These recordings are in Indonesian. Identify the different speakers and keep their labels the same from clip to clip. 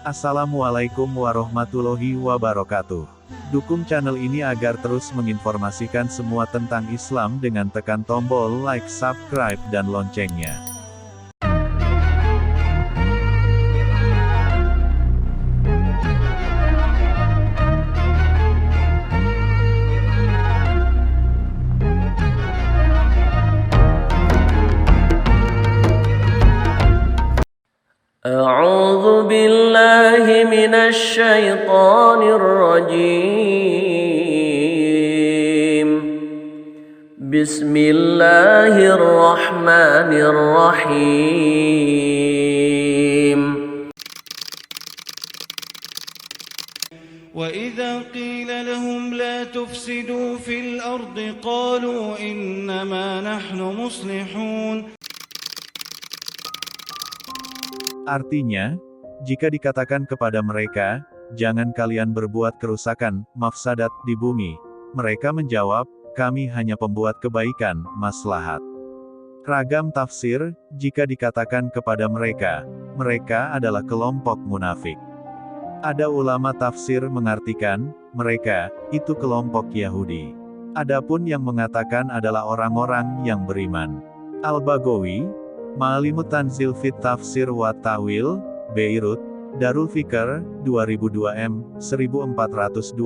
Speaker 1: Assalamualaikum warahmatullahi wabarakatuh. Dukung channel ini agar terus menginformasikan semua tentang Islam dengan tekan tombol like, subscribe, dan loncengnya.
Speaker 2: أعوذ بالله من الشيطان الرجيم بسم الله الرحمن الرحيم
Speaker 3: وإذا قيل لهم لا تفسدوا في الأرض قالوا إنما نحن مصلحون.
Speaker 1: Artinya, jika dikatakan kepada mereka, jangan kalian berbuat kerusakan, mafsadat, di bumi, mereka menjawab, kami hanya pembuat kebaikan, maslahat. Ragam tafsir, jika dikatakan kepada mereka, mereka adalah kelompok munafik. Ada ulama tafsir mengartikan, mereka, itu kelompok Yahudi. Adapun yang mengatakan adalah orang-orang yang beriman. Al-Baghawi, Ma'alimut Tanzil fit Tafsir wa Ta'wil, Beirut, Darul Fikr, 2002 m. 1422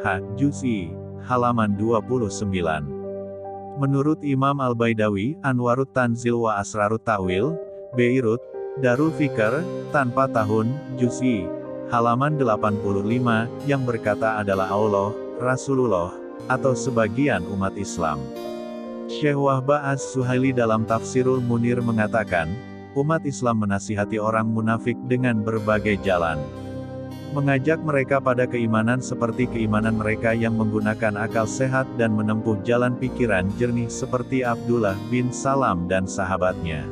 Speaker 1: h. Juz'i, halaman 29. Menurut Imam Al-Baidawi, Anwarut Tanzil wa Asrarut Ta'wil, Beirut, Darul Fikr, tanpa tahun, Juz'i, halaman 85, yang berkata adalah Allah, Rasulullah, atau sebagian umat Islam. Syekh Wahbah Az-Suhaili dalam Tafsirul Munir mengatakan, umat Islam menasihati orang munafik dengan berbagai jalan. Mengajak mereka pada keimanan seperti keimanan mereka yang menggunakan akal sehat dan menempuh jalan pikiran jernih seperti Abdullah bin Salam dan sahabatnya.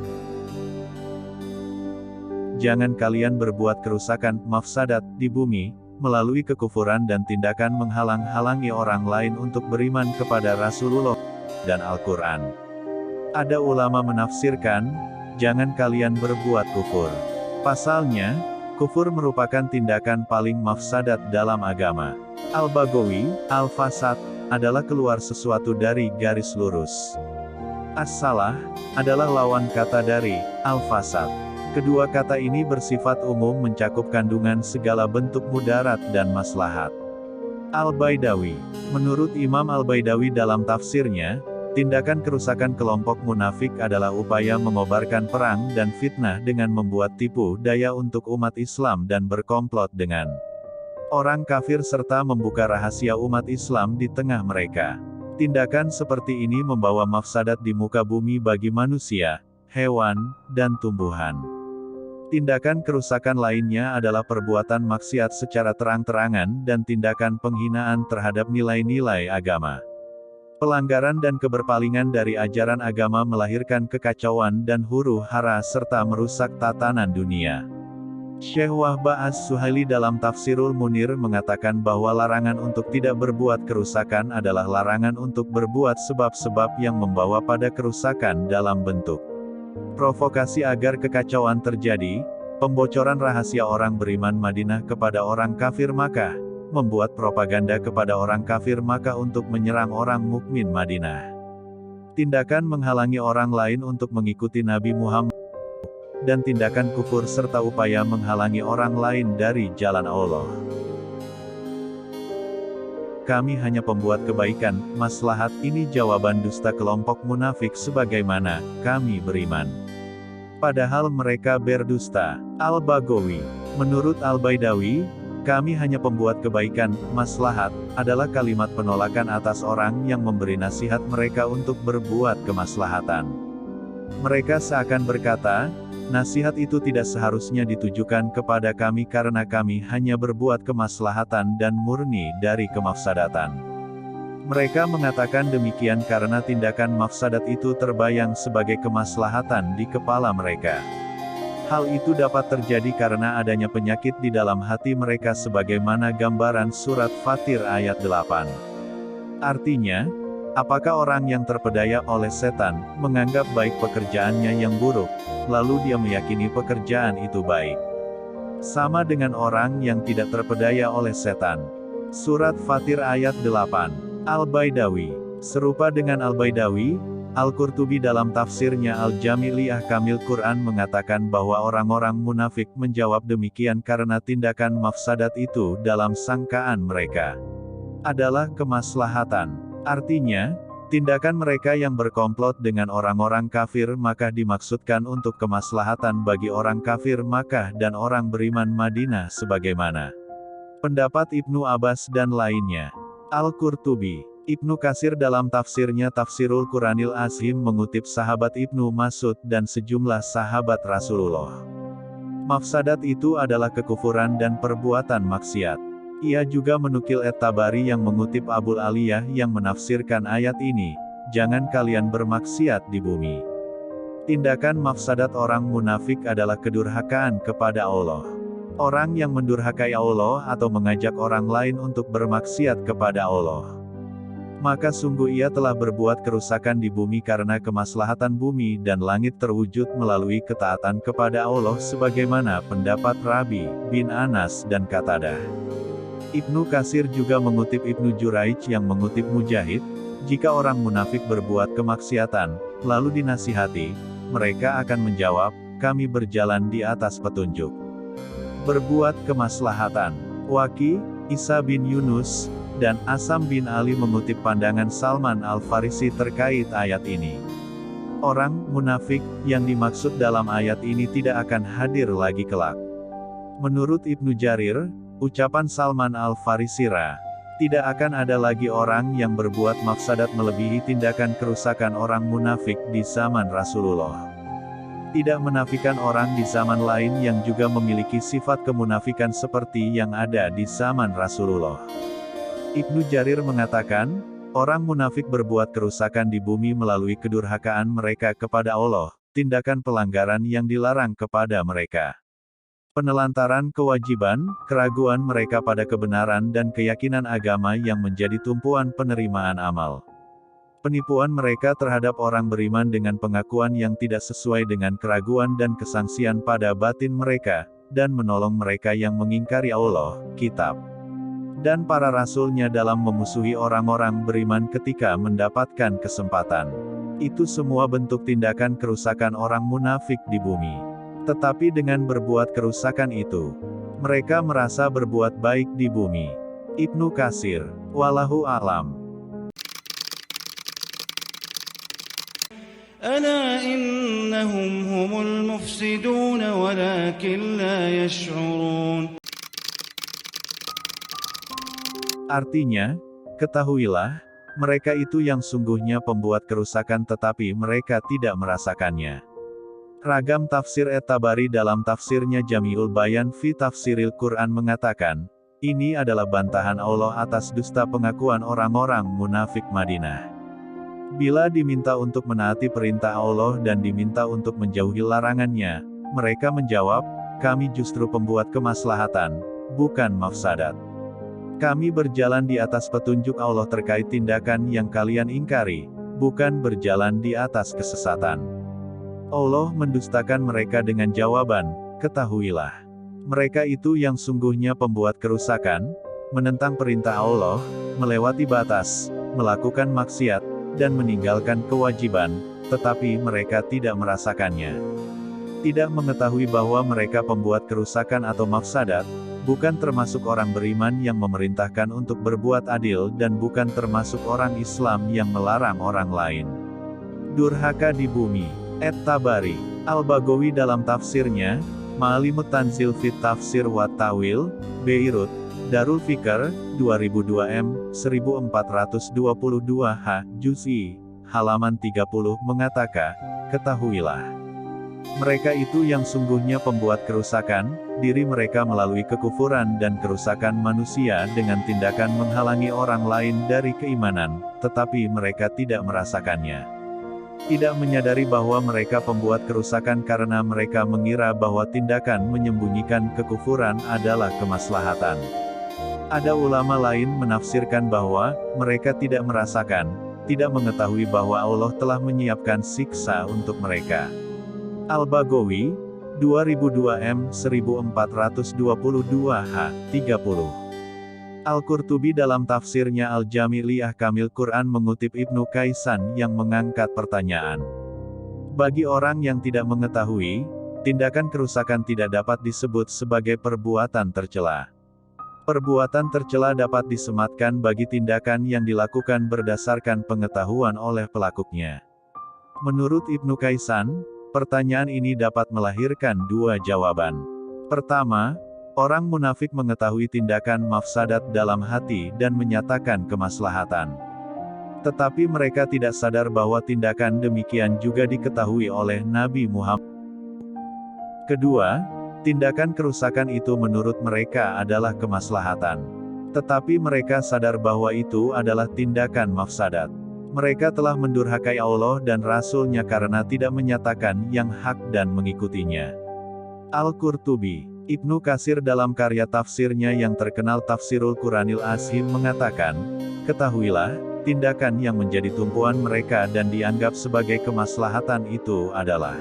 Speaker 1: Jangan kalian berbuat kerusakan, mafsadat, di bumi, melalui kekufuran dan tindakan menghalang-halangi orang lain untuk beriman kepada Rasulullah dan Al-Quran. Ada ulama menafsirkan, jangan kalian berbuat kufur. Pasalnya, kufur merupakan tindakan paling mafsadat dalam agama. Al-Baghawi, Al-Fasad, adalah keluar sesuatu dari garis lurus. As-Salah, adalah lawan kata dari Al-Fasad. Kedua kata ini bersifat umum mencakup kandungan segala bentuk mudarat dan maslahat. Al-Baidawi, menurut Imam Al-Baidawi dalam tafsirnya, tindakan kerusakan kelompok munafik adalah upaya mengobarkan perang dan fitnah dengan membuat tipu daya untuk umat Islam dan berkomplot dengan orang kafir serta membuka rahasia umat Islam di tengah mereka. Tindakan seperti ini membawa mafsadat di muka bumi bagi manusia, hewan, dan tumbuhan. Tindakan kerusakan lainnya adalah perbuatan maksiat secara terang-terangan dan tindakan penghinaan terhadap nilai-nilai agama. Pelanggaran dan keberpalingan dari ajaran agama melahirkan kekacauan dan huru-hara serta merusak tatanan dunia. Syekh Wahbah Az-Suhaili dalam Tafsirul Munir mengatakan bahwa larangan untuk tidak berbuat kerusakan adalah larangan untuk berbuat sebab-sebab yang membawa pada kerusakan dalam bentuk provokasi agar kekacauan terjadi, pembocoran rahasia orang beriman Madinah kepada orang kafir Makkah, membuat propaganda kepada orang kafir Makkah untuk menyerang orang mukmin Madinah. Tindakan menghalangi orang lain untuk mengikuti Nabi Muhammad, dan tindakan kufur serta upaya menghalangi orang lain dari jalan Allah. Kami hanya pembuat kebaikan, maslahat, ini jawaban dusta kelompok munafik sebagaimana kami beriman. Padahal mereka berdusta. Al-Baghawi, menurut Al-Baidawi, kami hanya pembuat kebaikan, maslahat, adalah kalimat penolakan atas orang yang memberi nasihat mereka untuk berbuat kemaslahatan. Mereka seakan berkata, nasihat itu tidak seharusnya ditujukan kepada kami karena kami hanya berbuat kemaslahatan dan murni dari kemafsadatan. Mereka mengatakan demikian karena tindakan mafsadat itu terbayang sebagai kemaslahatan di kepala mereka. Hal itu dapat terjadi karena adanya penyakit di dalam hati mereka sebagaimana gambaran surat Fatir ayat 8. Artinya, apakah orang yang terpedaya oleh setan, menganggap baik pekerjaannya yang buruk, lalu dia meyakini pekerjaan itu baik? Sama dengan orang yang tidak terpedaya oleh setan. Surat Fatir ayat 8. Al-Baidawi. Serupa dengan Al-Baidawi, Al-Qurtubi dalam tafsirnya Al-Jami' li Ahkamil Quran mengatakan bahwa orang-orang munafik menjawab demikian karena tindakan mafsadat itu dalam sangkaan mereka adalah kemaslahatan. Artinya, tindakan mereka yang berkomplot dengan orang-orang kafir Makkah dimaksudkan untuk kemaslahatan bagi orang kafir Makkah dan orang beriman Madinah sebagaimana pendapat Ibnu Abbas dan lainnya. Al-Qurtubi. Ibnu Katsir dalam tafsirnya Tafsirul Quranil Azim mengutip sahabat Ibnu Mas'ud dan sejumlah sahabat Rasulullah. Mafsadat itu adalah kekufuran dan perbuatan maksiat. Ia juga menukil At-Tabari yang mengutip Abul Aliyah yang menafsirkan ayat ini, jangan kalian bermaksiat di bumi. Tindakan mafsadat orang munafik adalah kedurhakaan kepada Allah. Orang yang mendurhakai Allah atau mengajak orang lain untuk bermaksiat kepada Allah, maka sungguh ia telah berbuat kerusakan di bumi karena kemaslahatan bumi dan langit terwujud melalui ketaatan kepada Allah sebagaimana pendapat Rabi bin Anas dan Qatadah. Ibnu Katsir juga mengutip Ibnu Juraij yang mengutip Mujahid, jika orang munafik berbuat kemaksiatan, lalu dinasihati, mereka akan menjawab, kami berjalan di atas petunjuk. Berbuat kemaslahatan. Waqi, Isa bin Yunus, dan Asam bin Ali mengutip pandangan Salman Al-Farisi terkait ayat ini. Orang munafik yang dimaksud dalam ayat ini tidak akan hadir lagi kelak. Menurut Ibnu Jarir, ucapan Salman Al-Farisi tidak akan ada lagi orang yang berbuat mafsadat melebihi tindakan kerusakan orang munafik di zaman Rasulullah. Tidak menafikan orang di zaman lain yang juga memiliki sifat kemunafikan seperti yang ada di zaman Rasulullah. Ibnu Jarir mengatakan, orang munafik berbuat kerusakan di bumi melalui kedurhakaan mereka kepada Allah, tindakan pelanggaran yang dilarang kepada mereka, penelantaran kewajiban, keraguan mereka pada kebenaran dan keyakinan agama yang menjadi tumpuan penerimaan amal, penipuan mereka terhadap orang beriman dengan pengakuan yang tidak sesuai dengan keraguan dan kesangsian pada batin mereka, dan menolong mereka yang mengingkari Allah, kitab, dan para rasulnya dalam memusuhi orang-orang beriman ketika mendapatkan kesempatan. Itu semua bentuk tindakan kerusakan orang munafik di bumi. Tetapi dengan berbuat kerusakan itu, mereka merasa berbuat baik di bumi. Ibnu Katsir. Wallahu a'lam.
Speaker 3: ألا إنهم هم المفسدون ولكن لا يشعرون.
Speaker 1: Artinya, ketahuilah, mereka itu yang sungguhnya pembuat kerusakan tetapi mereka tidak merasakannya. Ragam tafsir At-Tabari dalam tafsirnya Jami'ul Bayan fi Tafsiril Quran mengatakan, ini adalah bantahan Allah atas dusta pengakuan orang-orang munafik Madinah. Bila diminta untuk menaati perintah Allah dan diminta untuk menjauhi larangannya, mereka menjawab, kami justru pembuat kemaslahatan, bukan mafsadat. Kami berjalan di atas petunjuk Allah terkait tindakan yang kalian ingkari, bukan berjalan di atas kesesatan. Allah mendustakan mereka dengan jawaban, ketahuilah. Mereka itu yang sungguhnya pembuat kerusakan, menentang perintah Allah, melewati batas, melakukan maksiat, dan meninggalkan kewajiban, tetapi mereka tidak merasakannya. Tidak mengetahui bahwa mereka pembuat kerusakan atau mafsadat, bukan termasuk orang beriman yang memerintahkan untuk berbuat adil dan bukan termasuk orang Islam yang melarang orang lain durhaka di bumi. At-Tabari. Al-Baghawi dalam tafsirnya, Ma'alimut Tanzil fit Tafsir wa Tawil, Beirut, Darul Fikr, 2002 m. 1422 h. Juz'i, halaman 30 mengatakan, ketahuilah. Mereka itu yang sungguhnya pembuat kerusakan, diri mereka melalui kekufuran dan kerusakan manusia dengan tindakan menghalangi orang lain dari keimanan, tetapi mereka tidak merasakannya. Tidak menyadari bahwa mereka pembuat kerusakan karena mereka mengira bahwa tindakan menyembunyikan kekufuran adalah kemaslahatan. Ada ulama lain menafsirkan bahwa mereka tidak merasakan, tidak mengetahui bahwa Allah telah menyiapkan siksa untuk mereka. Al-Baghawi 2002 M 1422 H 30. Al-Qurtubi dalam tafsirnya Al-Jami' li Ahkamil Quran mengutip Ibnu Kaisan yang mengangkat pertanyaan. Bagi orang yang tidak mengetahui, tindakan kerusakan tidak dapat disebut sebagai perbuatan tercela. Perbuatan tercela dapat disematkan bagi tindakan yang dilakukan berdasarkan pengetahuan oleh pelakunya. Menurut Ibnu Kaisan, pertanyaan ini dapat melahirkan dua jawaban. Pertama, orang munafik mengetahui tindakan mafsadat dalam hati dan menyatakan kemaslahatan. Tetapi mereka tidak sadar bahwa tindakan demikian juga diketahui oleh Nabi Muhammad. Kedua, tindakan kerusakan itu menurut mereka adalah kemaslahatan. Tetapi mereka sadar bahwa itu adalah tindakan mafsadat. Mereka telah mendurhakai Allah dan Rasul-Nya karena tidak menyatakan yang hak dan mengikutinya. Al-Qurtubi. Ibnu Katsir dalam karya tafsirnya yang terkenal Tafsirul Quranil Azim mengatakan, ketahuilah, tindakan yang menjadi tumpuan mereka dan dianggap sebagai kemaslahatan itu adalah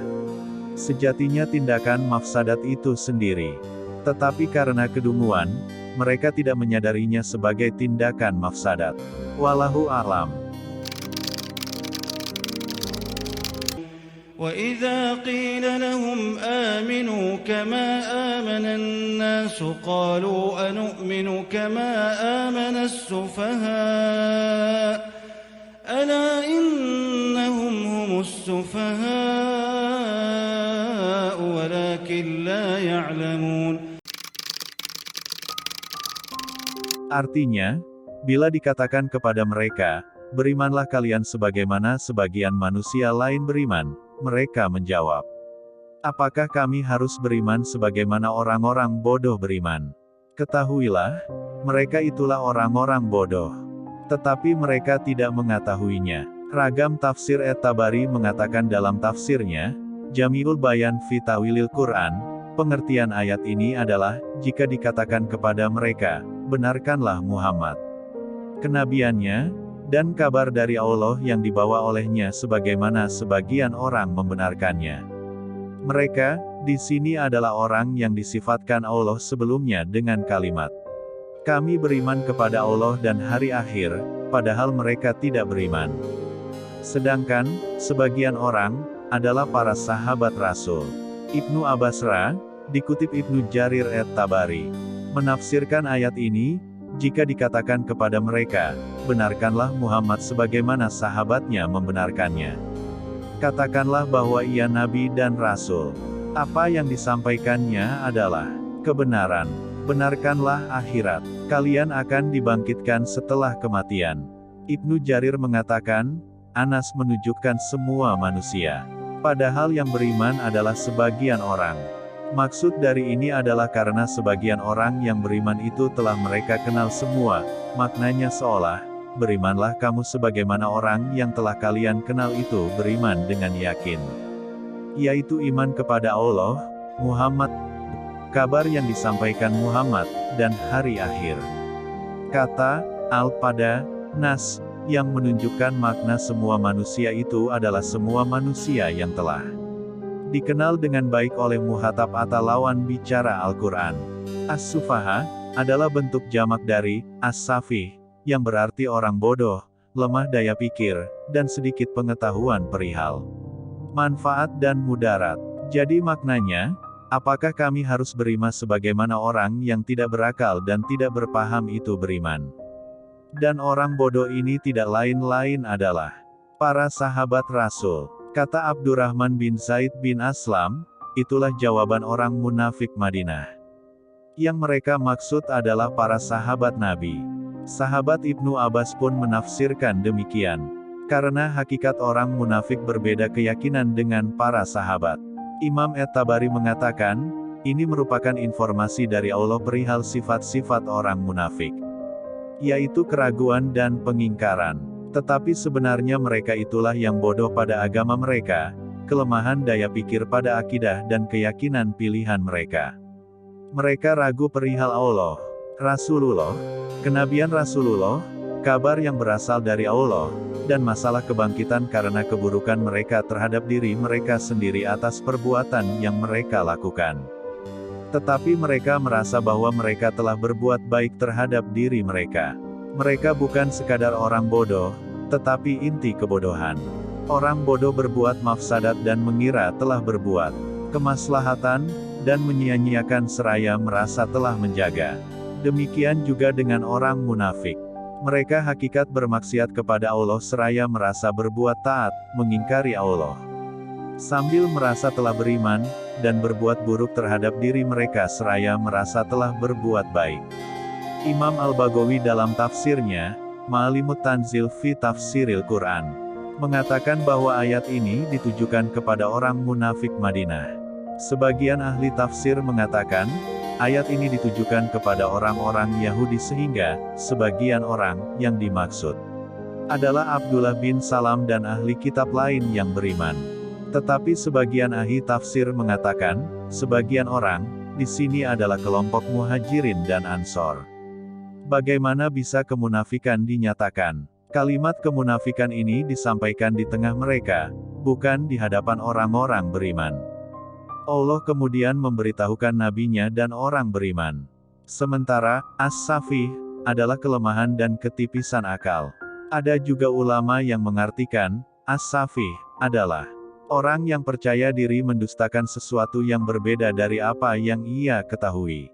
Speaker 1: sejatinya tindakan mafsadat itu sendiri. Tetapi karena kedunguan, mereka tidak menyadarinya sebagai tindakan mafsadat. Wallahu a'lam.
Speaker 3: وَإِذَا قِيلَ لَهُمْ آمِنُوا كَمَا آمَنَ النَّاسُ قَالُوا أَنُؤْمِنُ كَمَا آمَنَ السُّفَهَاءُ أَلَا إِنَّهُمْ هُمُ السُّفَهَاءُ وَلَكِنْ لَا يَعْلَمُونَ.
Speaker 1: Artinya, bila dikatakan kepada mereka, berimanlah kalian sebagaimana sebagian manusia lain beriman, mereka menjawab, apakah kami harus beriman sebagaimana orang-orang bodoh beriman? Ketahuilah, mereka itulah orang-orang bodoh. Tetapi mereka tidak mengetahuinya. Ragam tafsir At-Tabari mengatakan dalam tafsirnya, Jami'ul Bayan fi Tawilil Quran, pengertian ayat ini adalah, jika dikatakan kepada mereka, benarkanlah Muhammad, kenabiannya, dan kabar dari Allah yang dibawa olehnya sebagaimana sebagian orang membenarkannya. Mereka, di sini adalah orang yang disifatkan Allah sebelumnya dengan kalimat, kami beriman kepada Allah dan hari akhir, padahal mereka tidak beriman. Sedangkan, sebagian orang, adalah para sahabat Rasul. Ibnu Abbasra, dikutip Ibnu Jarir At-Tabari, menafsirkan ayat ini, jika dikatakan kepada mereka, benarkanlah Muhammad sebagaimana sahabatnya membenarkannya. Katakanlah bahwa ia Nabi dan Rasul. Apa yang disampaikannya adalah kebenaran. Benarkanlah akhirat. Kalian akan dibangkitkan setelah kematian. Ibnu Jarir mengatakan, Anas menunjukkan semua manusia. Padahal yang beriman adalah sebagian orang. Maksud dari ini adalah karena sebagian orang yang beriman itu telah mereka kenal semua, maknanya seolah, berimanlah kamu sebagaimana orang yang telah kalian kenal itu beriman dengan yakin. Yaitu iman kepada Allah, Muhammad, kabar yang disampaikan Muhammad, dan hari akhir. Kata, al pada, nas, yang menunjukkan makna semua manusia itu adalah semua manusia yang telah dikenal dengan baik oleh muhatab atau lawan bicara Al-Quran. As-Sufaha, adalah bentuk jamak dari, As-Safih, yang berarti orang bodoh, lemah daya pikir, dan sedikit pengetahuan perihal manfaat dan mudarat. Jadi maknanya, apakah kami harus beriman sebagaimana orang yang tidak berakal dan tidak berpaham itu beriman? Dan orang bodoh ini tidak lain-lain adalah para sahabat Rasul. Kata Abdurrahman bin Zaid bin Aslam, itulah jawaban orang munafik Madinah. Yang mereka maksud adalah para sahabat Nabi. Sahabat Ibnu Abbas pun menafsirkan demikian. Karena hakikat orang munafik berbeda keyakinan dengan para sahabat. Imam At-Tabari mengatakan, ini merupakan informasi dari Allah perihal sifat-sifat orang munafik, yaitu keraguan dan pengingkaran. Tetapi sebenarnya mereka itulah yang bodoh pada agama mereka, kelemahan daya pikir pada akidah dan keyakinan pilihan mereka. Mereka ragu perihal Allah, Rasulullah, kenabian Rasulullah, kabar yang berasal dari Allah, dan masalah kebangkitan karena keburukan mereka terhadap diri mereka sendiri atas perbuatan yang mereka lakukan. Tetapi mereka merasa bahwa mereka telah berbuat baik terhadap diri mereka. Mereka bukan sekadar orang bodoh, tetapi inti kebodohan. Orang bodoh berbuat mafsadat dan mengira telah berbuat kemaslahatan, dan menyia-nyiakan seraya merasa telah menjaga. Demikian juga dengan orang munafik. Mereka hakikat bermaksiat kepada Allah seraya merasa berbuat taat, mengingkari Allah. Sambil merasa telah beriman, dan berbuat buruk terhadap diri mereka seraya merasa telah berbuat baik. Imam Al-Baghawi dalam tafsirnya, Ma'alimut Tanzil fi Tafsiril Quran, mengatakan bahwa ayat ini ditujukan kepada orang munafik Madinah. Sebagian ahli tafsir mengatakan, ayat ini ditujukan kepada orang-orang Yahudi sehingga, sebagian orang yang dimaksud adalah Abdullah bin Salam dan ahli kitab lain yang beriman. Tetapi sebagian ahli tafsir mengatakan, sebagian orang di sini adalah kelompok Muhajirin dan Ansor. Bagaimana bisa kemunafikan dinyatakan? Kalimat kemunafikan ini disampaikan di tengah mereka, bukan di hadapan orang-orang beriman. Allah kemudian memberitahukan nabinya dan orang beriman. Sementara, as-safih adalah kelemahan dan ketipisan akal. Ada juga ulama yang mengartikan, as-safih adalah orang yang percaya diri mendustakan sesuatu yang berbeda dari apa yang ia ketahui.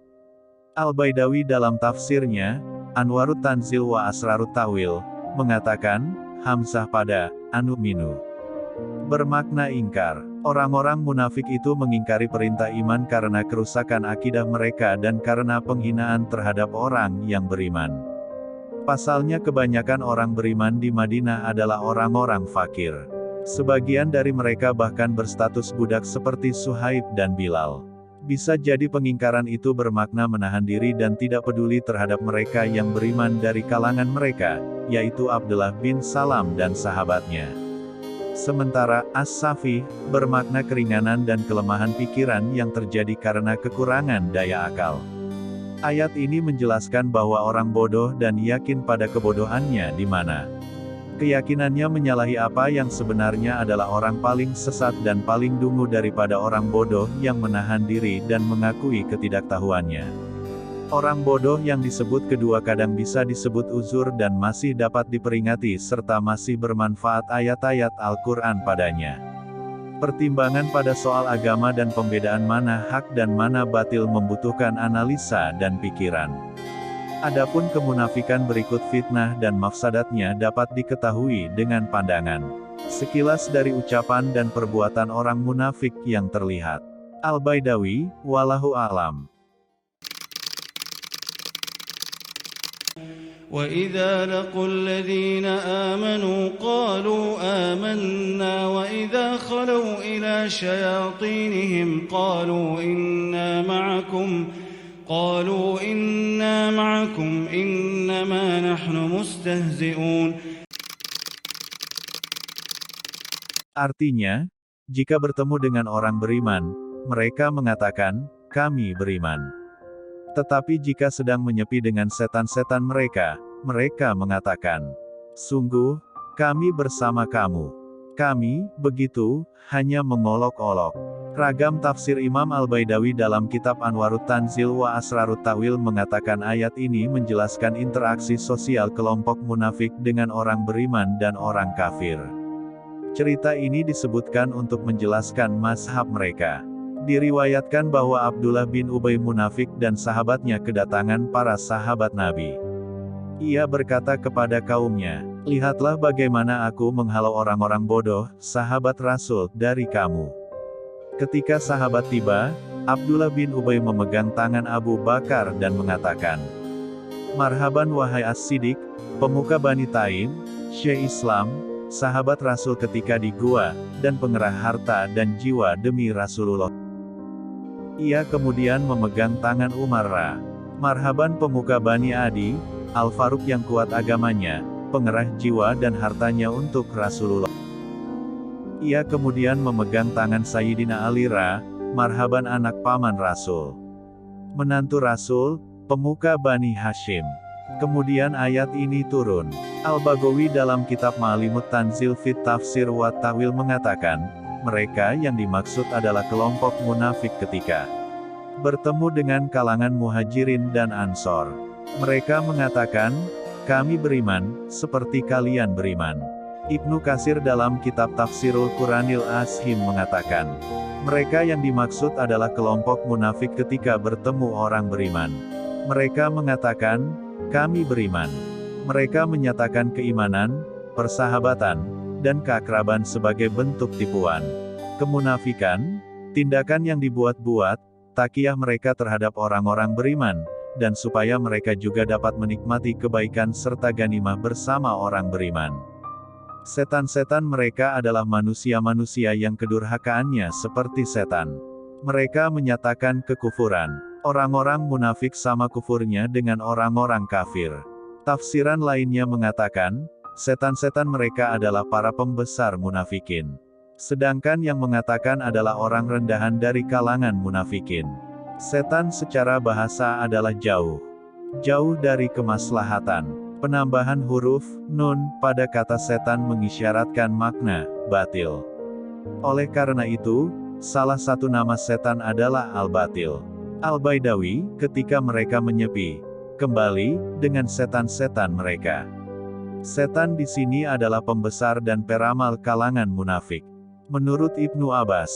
Speaker 1: Al-Baidawi dalam tafsirnya, Anwarut Tanzil wa Asrarut Tawil, mengatakan, Hamzah pada anu'minu bermakna ingkar. Orang-orang munafik itu mengingkari perintah iman karena kerusakan akidah mereka dan karena penghinaan terhadap orang yang beriman. Pasalnya kebanyakan orang beriman di Madinah adalah orang-orang fakir. Sebagian dari mereka bahkan berstatus budak seperti Suhaib dan Bilal. Bisa jadi pengingkaran itu bermakna menahan diri dan tidak peduli terhadap mereka yang beriman dari kalangan mereka, yaitu Abdullah bin Salam dan sahabatnya. Sementara, as-safih bermakna keringanan dan kelemahan pikiran yang terjadi karena kekurangan daya akal. Ayat ini menjelaskan bahwa orang bodoh dan yakin pada kebodohannya di mana keyakinannya menyalahi apa yang sebenarnya adalah orang paling sesat dan paling dungu daripada orang bodoh yang menahan diri dan mengakui ketidaktahuannya. Orang bodoh yang disebut kedua kadang bisa disebut uzur dan masih dapat diperingati serta masih bermanfaat ayat-ayat Al-Quran padanya. Pertimbangan pada soal agama dan pembedaan mana hak dan mana batil membutuhkan analisa dan pikiran. Adapun kemunafikan berikut fitnah dan mafsadatnya dapat diketahui dengan pandangan sekilas dari ucapan dan perbuatan orang munafik yang terlihat. Al-Baidawi, wallahu a'lam.
Speaker 3: وَإِذَا لَقُوا الَّذِينَ آمَنُوا قَالُوا آمَنَّا وَإِذَا خَلَوْا إِلَى شَيَاطِينِهِمْ قَالُوا إِنَّا مَعَكُمْ إِنَّمَا نَحْنُ مُسْتَهْزِئُونَ.
Speaker 1: Artinya, jika bertemu dengan orang beriman, mereka mengatakan, kami beriman. Tetapi jika sedang menyepi dengan setan-setan mereka, mereka mengatakan, sungguh, kami bersama kamu. Kami, begitu, hanya mengolok-olok. Ragam tafsir Imam Al-Baidawi dalam kitab Anwarut Tanzil wa Asrarut Tawil mengatakan ayat ini menjelaskan interaksi sosial kelompok munafik dengan orang beriman dan orang kafir. Cerita ini disebutkan untuk menjelaskan mazhab mereka. Diriwayatkan bahwa Abdullah bin Ubay munafik dan sahabatnya kedatangan para sahabat Nabi. Ia berkata kepada kaumnya, lihatlah bagaimana aku menghalau orang-orang bodoh, sahabat Rasul, dari kamu. Ketika sahabat tiba, Abdullah bin Ubay memegang tangan Abu Bakar dan mengatakan, marhaban wahai As-Siddiq, pemuka Bani Taim, Syekh Islam, sahabat Rasul ketika di gua, dan pengerah harta dan jiwa demi Rasulullah. Ia kemudian memegang tangan Umarra. Marhaban pemuka Bani Adi, Al-Faruq yang kuat agamanya, pengerah jiwa dan hartanya untuk Rasulullah. Ia kemudian memegang tangan Sayyidina Ali-Ra, marhaban anak paman Rasul. Menantu Rasul, pemuka Bani Hashim. Kemudian ayat ini turun. Al-Baghawi dalam kitab Ma'alimut Tanzil fit Tafsir wa Ta'wil mengatakan, mereka yang dimaksud adalah kelompok munafik ketika bertemu dengan kalangan muhajirin dan ansor. Mereka mengatakan, kami beriman, seperti kalian beriman. Ibnu Katsir dalam kitab Tafsirul Quranil Ashim mengatakan, mereka yang dimaksud adalah kelompok munafik ketika bertemu orang beriman. Mereka mengatakan, kami beriman. Mereka menyatakan keimanan, persahabatan, dan keakraban sebagai bentuk tipuan. Kemunafikan, tindakan yang dibuat-buat, takiyah mereka terhadap orang-orang beriman, dan supaya mereka juga dapat menikmati kebaikan serta ganimah bersama orang beriman. Setan-setan mereka adalah manusia-manusia yang kedurhakaannya seperti setan. Mereka menyatakan kekufuran. Orang-orang munafik sama kufurnya dengan orang-orang kafir. Tafsiran lainnya mengatakan, setan-setan mereka adalah para pembesar munafikin. Sedangkan yang mengatakan adalah orang rendahan dari kalangan munafikin. Setan secara bahasa adalah jauh. Jauh dari kemaslahatan. Penambahan huruf nun pada kata setan mengisyaratkan makna batil. Oleh karena itu, salah satu nama setan adalah Al-Batil. Al-Baidawi, ketika mereka menyepi kembali dengan setan-setan mereka. Setan di sini adalah pembesar dan peramal kalangan munafik. Menurut Ibnu Abbas,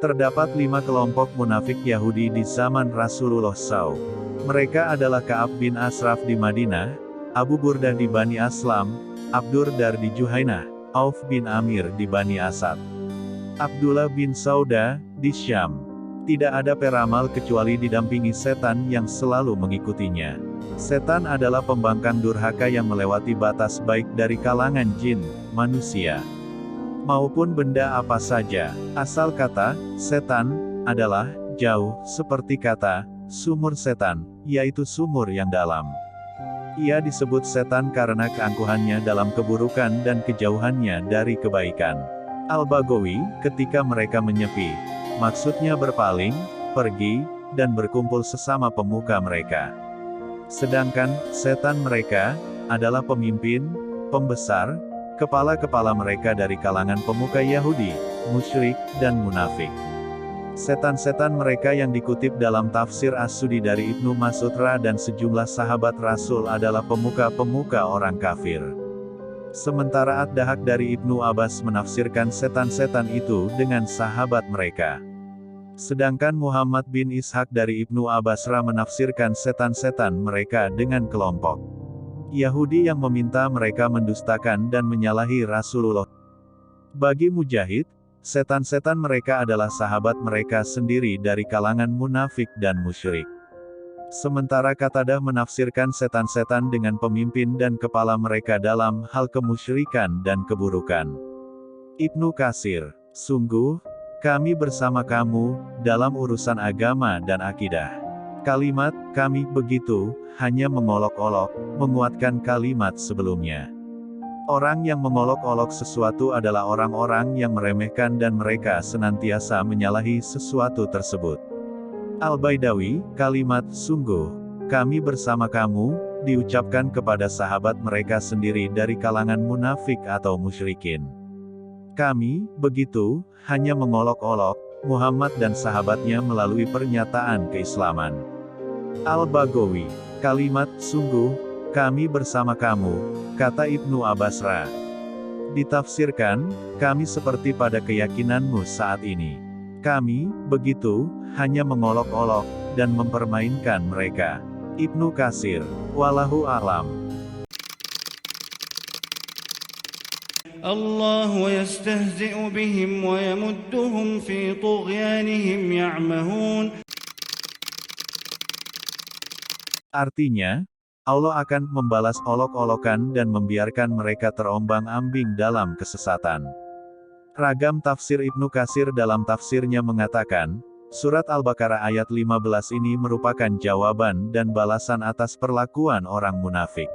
Speaker 1: terdapat 5 kelompok munafik Yahudi di zaman Rasulullah SAW. Mereka adalah Ka'ab bin Ashraf di Madinah, Abu Burdah di Bani Aslam, Abdurdar di Juhainah, Auf bin Amir di Bani Asad, Abdullah bin Sauda di Syam. Tidak ada peramal kecuali didampingi setan yang selalu mengikutinya. Setan adalah pembangkang durhaka yang melewati batas baik dari kalangan jin, manusia, maupun benda apa saja. Asal kata setan adalah jauh, seperti kata sumur setan, yaitu sumur yang dalam. Ia disebut setan karena keangkuhannya dalam keburukan dan kejauhannya dari kebaikan. Al-Baghawi, ketika mereka menyepi, maksudnya berpaling, pergi, dan berkumpul sesama pemuka mereka. Sedangkan, setan mereka, adalah pemimpin, pembesar, kepala-kepala mereka dari kalangan pemuka Yahudi, musyrik, dan munafik. Setan-setan mereka yang dikutip dalam tafsir As-Sudi dari Ibnu Mas'ud dan sejumlah sahabat Rasul adalah pemuka-pemuka orang kafir. Sementara Ad-Dahak dari Ibnu Abbas menafsirkan setan-setan itu dengan sahabat mereka. Sedangkan Muhammad bin Ishaq dari Ibnu Abbas menafsirkan setan-setan mereka dengan kelompok Yahudi yang meminta mereka mendustakan dan menyalahi Rasulullah. Bagi Mujahid, setan-setan mereka adalah sahabat mereka sendiri dari kalangan munafik dan musyrik. Sementara Qatadah menafsirkan setan-setan dengan pemimpin dan kepala mereka dalam hal kemusyrikan dan keburukan. Ibnu Katsir, sungguh, kami bersama kamu, dalam urusan agama dan akidah. Kalimat, kami begitu, hanya mengolok-olok, menguatkan kalimat sebelumnya. Orang yang mengolok-olok sesuatu adalah orang-orang yang meremehkan dan mereka senantiasa menyalahi sesuatu tersebut. Al-Baidawi, kalimat, sungguh, kami bersama kamu, diucapkan kepada sahabat mereka sendiri dari kalangan munafik atau musyrikin. Kami, begitu, hanya mengolok-olok, Muhammad dan sahabatnya melalui pernyataan keislaman. Al-Baghawi, kalimat, sungguh, kami bersama kamu, kata Ibnu Abbas. Ditafsirkan, kami seperti pada keyakinanmu saat ini. Kami, begitu, hanya mengolok-olok, dan mempermainkan mereka. Ibnu Katsir, wallahu a'lam.
Speaker 3: الله يستهزئ بهم ويمدهم في طغيانهم يعمهون.
Speaker 1: Artinya, Allah akan membalas olok-olokan dan membiarkan mereka terombang-ambing dalam kesesatan. Ragam tafsir Ibnu Katsir dalam tafsirnya mengatakan, surat Al-Baqarah ayat 15 ini merupakan jawaban dan balasan atas perlakuan orang munafik.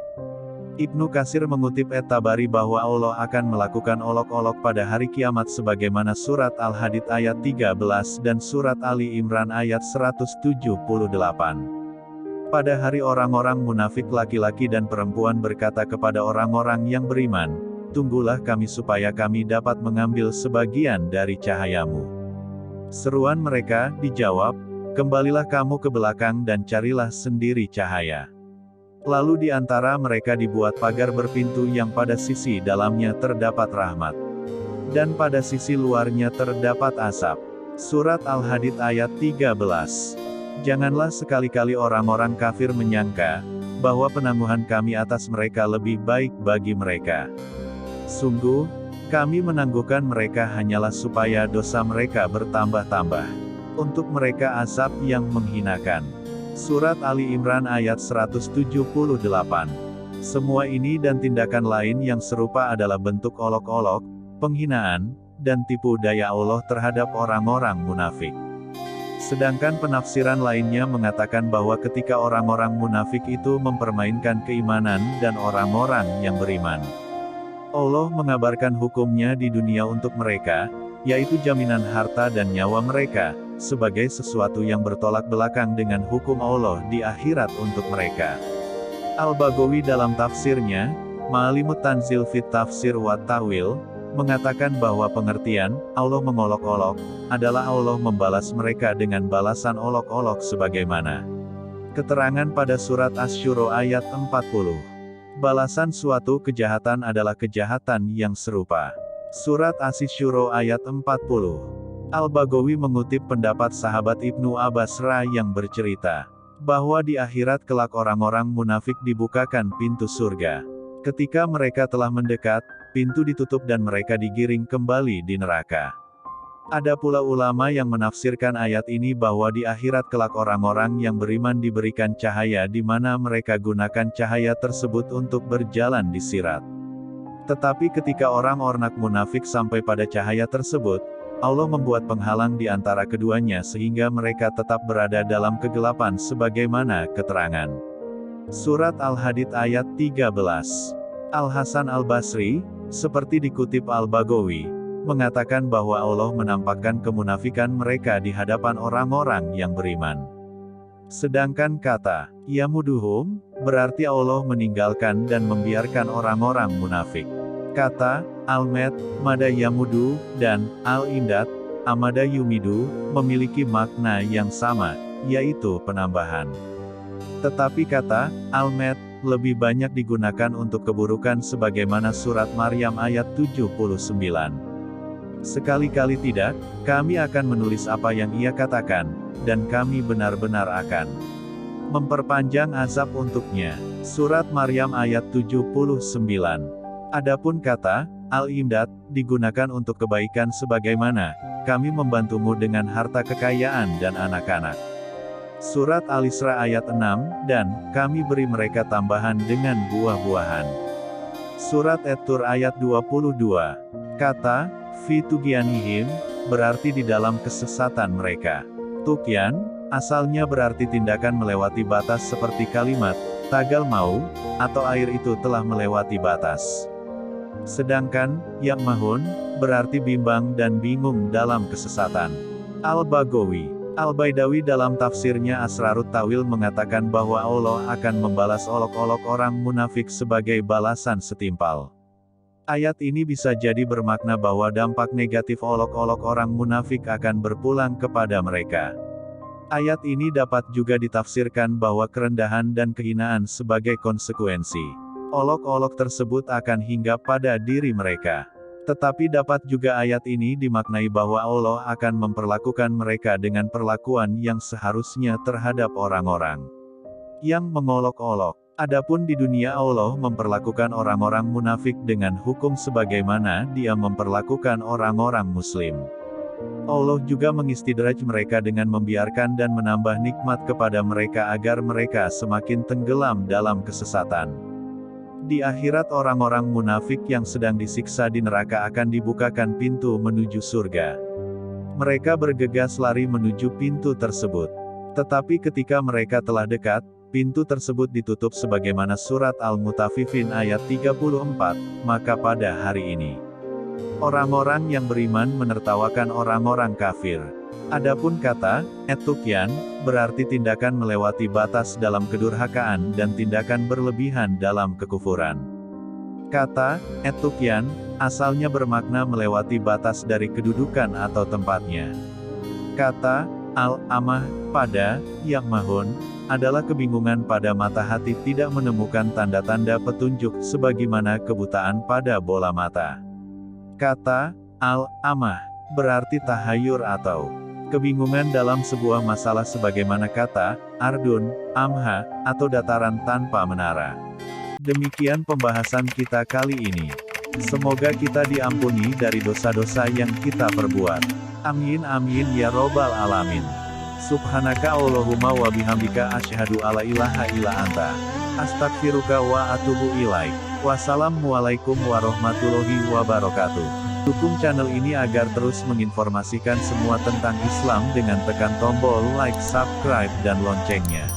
Speaker 1: Ibnu Katsir mengutip At-Tabari bahwa Allah akan melakukan olok-olok pada hari kiamat sebagaimana surat Al-Hadid ayat 13 dan surat Ali Imran ayat 178. Pada hari orang-orang munafik laki-laki dan perempuan berkata kepada orang-orang yang beriman, "Tunggulah kami supaya kami dapat mengambil sebagian dari cahayamu." Seruan mereka dijawab, "Kembalilah kamu ke belakang dan carilah sendiri cahaya." Lalu di antara mereka dibuat pagar berpintu yang pada sisi dalamnya terdapat rahmat, dan pada sisi luarnya terdapat asap. Surat Al-Hadid ayat 13. Janganlah sekali-kali orang-orang kafir menyangka bahwa penangguhan kami atas mereka lebih baik bagi mereka. Sungguh, kami menangguhkan mereka hanyalah supaya dosa mereka bertambah-tambah. Untuk mereka azab yang menghinakan. Surat Ali Imran ayat 178. Semua ini dan tindakan lain yang serupa adalah bentuk olok-olok, penghinaan, dan tipu daya Allah terhadap orang-orang munafik. Sedangkan penafsiran lainnya mengatakan bahwa ketika orang-orang munafik itu mempermainkan keimanan dan orang-orang yang beriman, Allah mengabarkan hukumnya di dunia untuk mereka, yaitu jaminan harta dan nyawa mereka, sebagai sesuatu yang bertolak belakang dengan hukum Allah di akhirat untuk mereka. Al-Baghawi dalam tafsirnya, Ma'alimut Tanzil fit Tafsir wa Ta'wil, mengatakan bahwa pengertian Allah mengolok-olok adalah Allah membalas mereka dengan balasan olok-olok sebagaimana keterangan pada surat Asy-Syura ayat 40. Balasan suatu kejahatan adalah kejahatan yang serupa. Surat Asy-Syura ayat 40. Al-Baghawi mengutip pendapat sahabat Ibnu Abbas yang bercerita bahwa di akhirat kelak orang-orang munafik dibukakan pintu surga. Ketika mereka telah mendekat, pintu ditutup dan mereka digiring kembali di neraka. Ada pula ulama yang menafsirkan ayat ini bahwa di akhirat kelak orang-orang yang beriman diberikan cahaya di mana mereka gunakan cahaya tersebut untuk berjalan di sirat. Tetapi ketika orang-orang munafik sampai pada cahaya tersebut, Allah membuat penghalang di antara keduanya sehingga mereka tetap berada dalam kegelapan sebagaimana keterangan. Surat Al-Hadid ayat 13. Al-Hasan Al-Basri, seperti dikutip Al-Baghawi, mengatakan bahwa Allah menampakkan kemunafikan mereka di hadapan orang-orang yang beriman. Sedangkan kata, yamuduhum, berarti Allah meninggalkan dan membiarkan orang-orang munafik. Kata, Al-Med, Mada Yamudu, dan Al-Imdad, Amada Yumidu, memiliki makna yang sama, yaitu penambahan. Tetapi kata, Al-Med, lebih banyak digunakan untuk keburukan sebagaimana surat Maryam ayat 79. Sekali-kali tidak, kami akan menulis apa yang ia katakan, dan kami benar-benar akan memperpanjang azab untuknya. Surat Maryam ayat 79. Adapun kata, Al-Imdad, digunakan untuk kebaikan sebagaimana, kami membantumu dengan harta kekayaan dan anak-anak. Surat Al-Isra ayat 6, dan kami beri mereka tambahan dengan buah-buahan. Surat At-Tur ayat 22. Kata, fi tugyanihim, berarti di dalam kesesatan mereka. Tugyan, asalnya berarti tindakan melewati batas seperti kalimat, tagal mau, atau air itu telah melewati batas. Sedangkan, ya'mahun, berarti bimbang dan bingung dalam kesesatan. Al-Baghawi, Al-Baidawi dalam tafsirnya Asrarut Tawil mengatakan bahwa Allah akan membalas olok-olok orang munafik sebagai balasan setimpal. Ayat ini bisa jadi bermakna bahwa dampak negatif olok-olok orang munafik akan berpulang kepada mereka. Ayat ini dapat juga ditafsirkan bahwa kerendahan dan kehinaan sebagai konsekuensi olok-olok tersebut akan hinggap pada diri mereka. Tetapi dapat juga ayat ini dimaknai bahwa Allah akan memperlakukan mereka dengan perlakuan yang seharusnya terhadap orang-orang yang mengolok-olok. Adapun di dunia Allah memperlakukan orang-orang munafik dengan hukum sebagaimana Dia memperlakukan orang-orang muslim. Allah juga mengistidraj mereka dengan membiarkan dan menambah nikmat kepada mereka agar mereka semakin tenggelam dalam kesesatan. Di akhirat orang-orang munafik yang sedang disiksa di neraka akan dibukakan pintu menuju surga. Mereka bergegas lari menuju pintu tersebut. Tetapi ketika mereka telah dekat, pintu tersebut ditutup sebagaimana surat Al-Mutaffifin ayat 34, maka pada hari ini, Orang-orang yang beriman menertawakan orang-orang kafir. Adapun kata etukyan berarti tindakan melewati batas dalam kedurhakaan dan tindakan berlebihan dalam kekufuran. Kata etukyan asalnya bermakna melewati batas dari kedudukan atau tempatnya. Kata al-amah pada ya'mahun adalah kebingungan pada mata hati tidak menemukan tanda-tanda petunjuk sebagaimana kebutaan pada bola mata. Kata al-amah berarti tahayur atau kebingungan dalam sebuah masalah sebagaimana kata ardun, amha, atau dataran tanpa menara. Demikian pembahasan kita kali ini. Semoga kita diampuni dari dosa-dosa yang kita perbuat. Amin amin ya robbal alamin. Subhanaka Allahumma wa bihamdika asyhadu alla ilaha illa anta. Astaghfiruka wa atubu ilaik. Wassalamualaikum warahmatullahi wabarakatuh. Dukung channel ini agar terus menginformasikan semua tentang Islam dengan tekan tombol like, subscribe, dan loncengnya.